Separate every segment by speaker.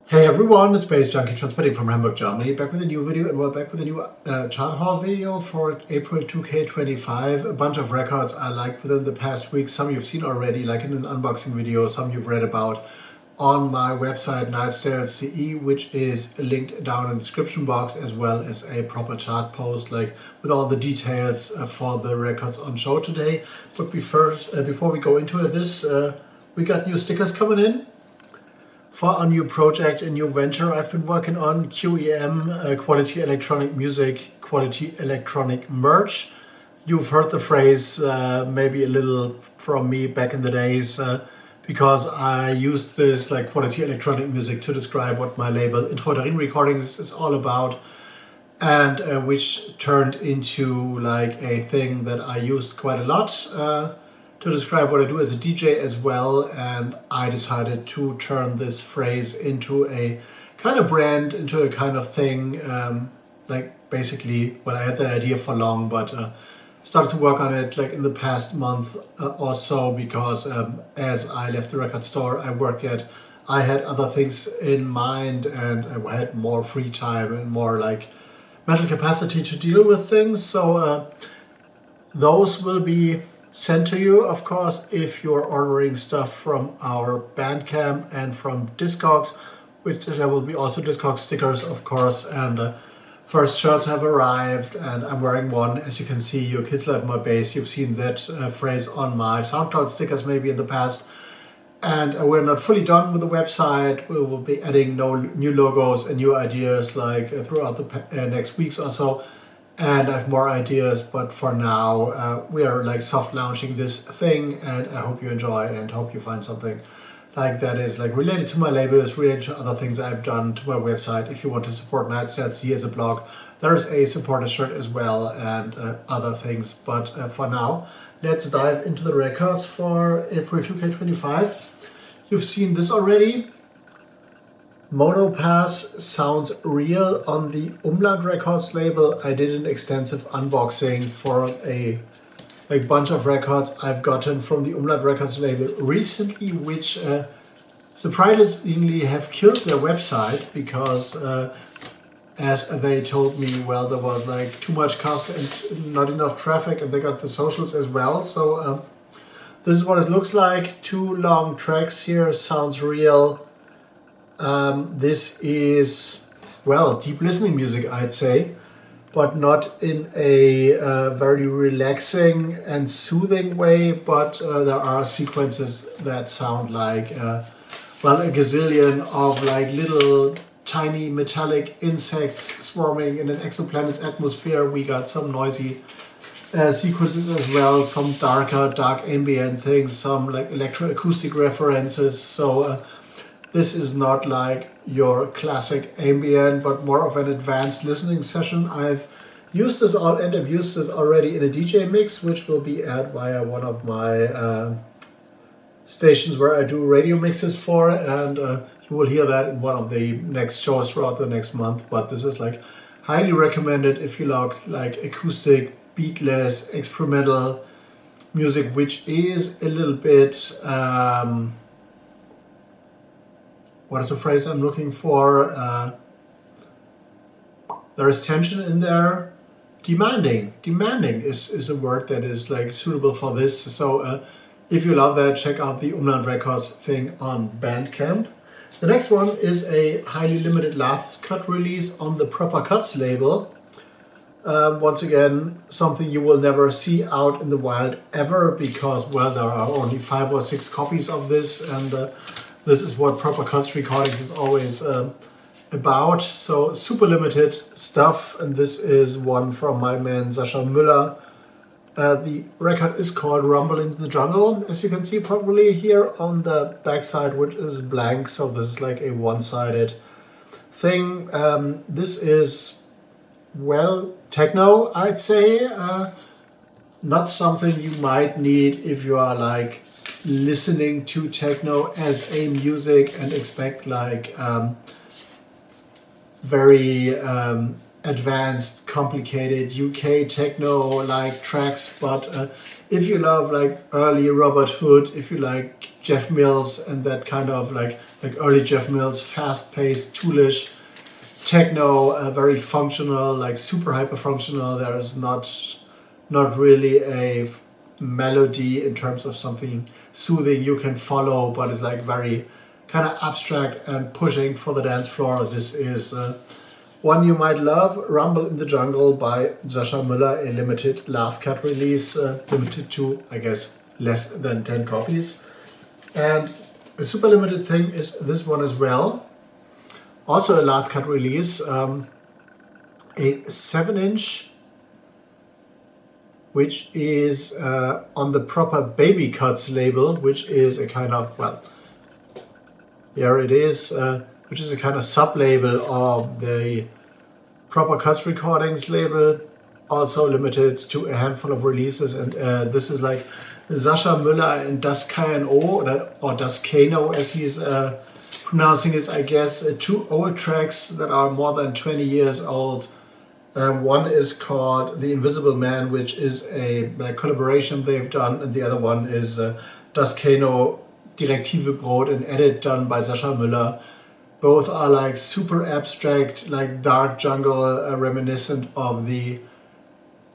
Speaker 1: Hey everyone, it's baze.djunkiii transmitting from Hamburg, Germany, back with a new video, and we're back with a new chart haul video for April 2K25. A bunch of records I liked within the past week. Some you've seen already, like in an unboxing video, some you've read about on my website, Erzählt, which is linked down in the description box, as well as a proper chart post, like with all the details for the records on show today. But before we go into this, we got new stickers coming in for a new project, a new venture I've been working on, QEM, Quality Electronic Music, Quality Electronic Merch. You've heard the phrase maybe a little from me back in the days, because I used this like Quality Electronic Music to describe what my label Intro Darin Recordings is all about, and which turned into like a thing that I used quite a lot to describe what I do as a DJ as well. And I decided to turn this phrase into a kind of brand, into a kind of thing, like basically, well, I had the idea for long, but started to work on it like in the past month or so, because as I left the record store I worked at, I had other things in mind, and I had more free time and more like mental capacity to deal with things. So those will be sent to you, of course, if you're ordering stuff from our BANDCAMP and from Discogs, which there will be also Discogs stickers, of course. And first shirts have arrived, and I'm wearing one. As you can see, your kids love my bass. You've seen that phrase on my SoundCloud stickers maybe in the past. And we're not fully done with the website. We will be adding new logos and new ideas like throughout the next weeks or so. And I have more ideas, but for now we are like soft launching this thing, and I hope you enjoy and hope you find something like that is like related to my labels, related to other things I've done to my website. If you want to support Nightstats, here's a blog. There is a supporter shirt as well, and other things. But for now, let's dive into the records for April 2K25. You've seen this already. Monopass Sounds Real on the Umland Records label. I did an extensive unboxing for a bunch of records I've gotten from the Umland Records label recently, which surprisingly have killed their website, because as they told me, well, there was like too much cost and not enough traffic, and they got the socials as well. So this is what it looks like. 2 long tracks here, Sounds Real. This is, well, deep listening music, I'd say, but not in a very relaxing and soothing way. But there are sequences that sound like, well, a gazillion of like little tiny metallic insects swarming in an exoplanet's atmosphere. We got some noisy sequences as well, some dark ambient things, some like electroacoustic references. So this is not like your classic ambient, but more of an advanced listening session. I've used this already in a DJ mix, which will be aired via one of my stations where I do radio mixes for, and you will hear that in one of the next shows throughout the next month. But this is like highly recommended if you like acoustic, beatless, experimental music, which is a little bit what is the phrase I'm looking for? There is tension in there. Demanding is a word that is like suitable for this. So if you love that, check out the Umland Records thing on BANDCAMP. The next one is a highly limited last cut release on the Proper Cuts label. Once again, something you will never see out in the wild ever, because, well, there are only 5 or 6 copies of this, and this is what Proper Cuts Recordings is always about. So super limited stuff, and this is one from my man Sascha Müller. The record is called Rumble in the Jungle, as you can see probably here on the backside, which is blank. So this is like a one-sided thing. This is, well, techno, I'd say. Not something you might need if you are like listening to techno as a music and expect like very advanced, complicated UK techno like tracks, but if you love like early Robert Hood, if you like Jeff Mills and that kind of like early Jeff Mills, fast-paced, toolish techno, very functional, like super hyper functional. There is not really a melody in terms of something soothing you can follow, but it's like very kind of abstract and pushing for the dance floor. This is one you might love, Rumble in the Jungle by Sascha Müller, a limited last cut release, limited to, I guess, less than 10 copies. And a super limited thing is this one as well. Also a last cut release, a 7-inch, which is on the proper Baby Cuts label, which is a kind of, well, here it is, which is a kind of sub-label of the Proper Cuts Recordings label, also limited to a handful of releases. And this is like Sascha Müller and Das KNO, or Das Kano as he's pronouncing it, I guess. 2 old tracks that are more than 20 years old. One is called The Invisible Man, which is a collaboration they've done, and the other one is Das Kano Direktive Brot, an edit done by Sascha Müller. Both are like super abstract, like dark jungle, reminiscent of the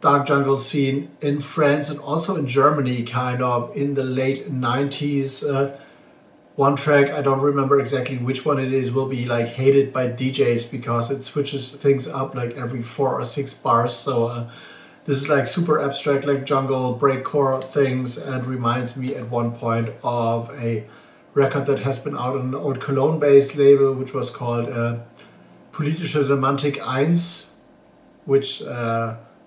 Speaker 1: dark jungle scene in France and also in Germany, kind of in the late 90s. One track, I don't remember exactly which one it is, will be like hated by DJs because it switches things up like every 4 or 6 bars. So this is like super abstract, like jungle breakcore things, and reminds me at one point of a record that has been out on an old Cologne-based label, which was called Politische Semantik 1, which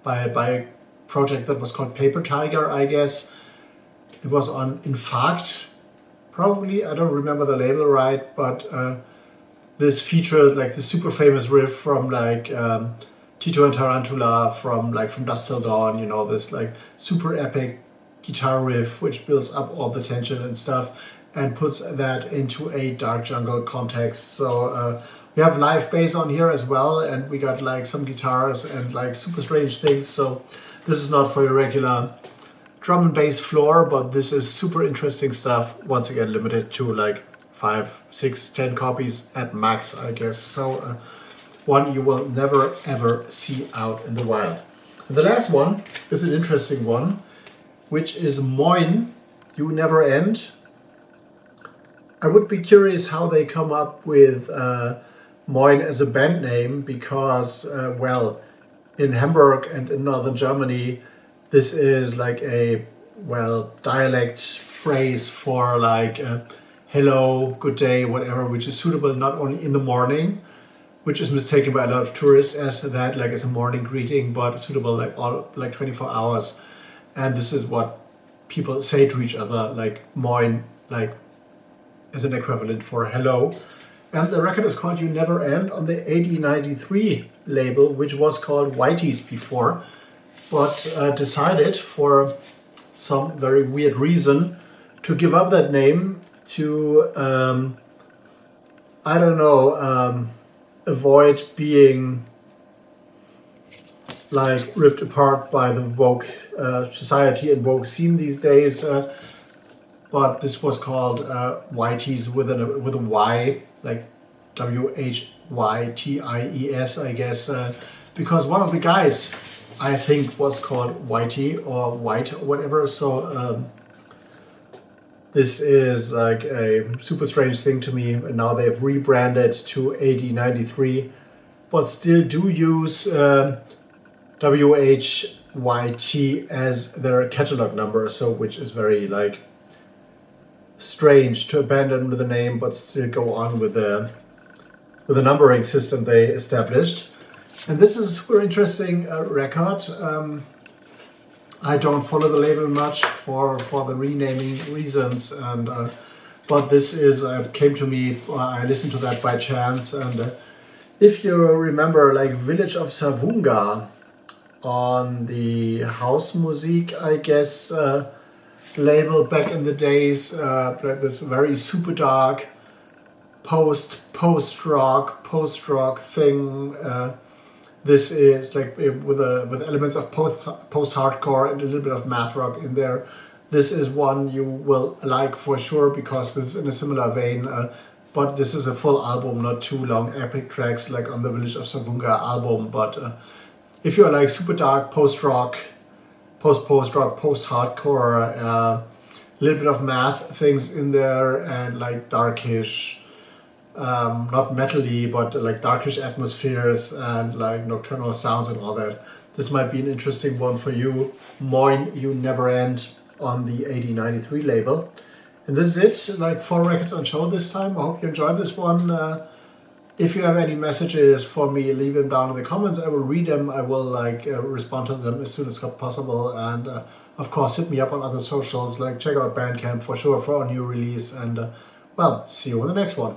Speaker 1: by a project that was called Paper Tiger, I guess. It was on Infarkt, probably, I don't remember the label right, but this featured like the super famous riff from like Tito and Tarantula, from Dusk Till Dawn, you know, this like super epic guitar riff which builds up all the tension and stuff and puts that into a dark jungle context. So we have live bass on here as well, and we got like some guitars and like super strange things. So this is not for your regular drum and bass floor, but this is super interesting stuff. Once again, limited to like 5, 6, 10 copies at max, I guess. So one you will never ever see out in the wild. And the last one is an interesting one, which is Moin, You Never End. I would be curious how they come up with Moin as a band name, because, well, in Hamburg and in northern Germany, this is like a, well, dialect phrase for like hello, good day, whatever, which is suitable not only in the morning, which is mistaken by a lot of tourists as that, like as a morning greeting, but suitable like all, like 24 hours. And this is what people say to each other, like Moin, like as an equivalent for hello. And the record is called You Never End on the 8093 label, which was called Whitey's before, but decided for some very weird reason to give up that name to, I don't know, avoid being like ripped apart by the Vogue society and Vogue scene these days. But this was called Whitey's with a Y, like WHYTIES, I guess, because one of the guys, I think, was called Whitey or White or whatever. So this is like a super strange thing to me. And now they've rebranded to 8093, but still do use WHYT as their catalog number. So which is very like strange to abandon with the name, but still go on with the numbering system they established. And this is a super interesting record. I don't follow the label much for the renaming reasons, and but this is came to me. I listened to that by chance, and if you remember, like Village of Savunga on the House Musik, I guess, label back in the days, like this very super dark post rock thing, This is like with elements of post-hardcore and a little bit of math rock in there. This is one you will like for sure because this is in a similar vein, but this is a full album, not too long epic tracks like on the Village of Savunga album. But if you are like super dark post-rock, post-rock, post-hardcore, a little bit of math things in there and like darkish, not metally, but like darkish atmospheres and like nocturnal sounds and all that, this might be an interesting one for you. Moin You Never End on the 8093 label. And this is it, like 4 records on show this time. I hope you enjoyed this one. If you have any messages for me, leave them down in the comments. I will read them. I will like respond to them as soon as possible. And of course, hit me up on other socials. Like check out BANDCAMP for sure for our new release. And well, see you in the next one.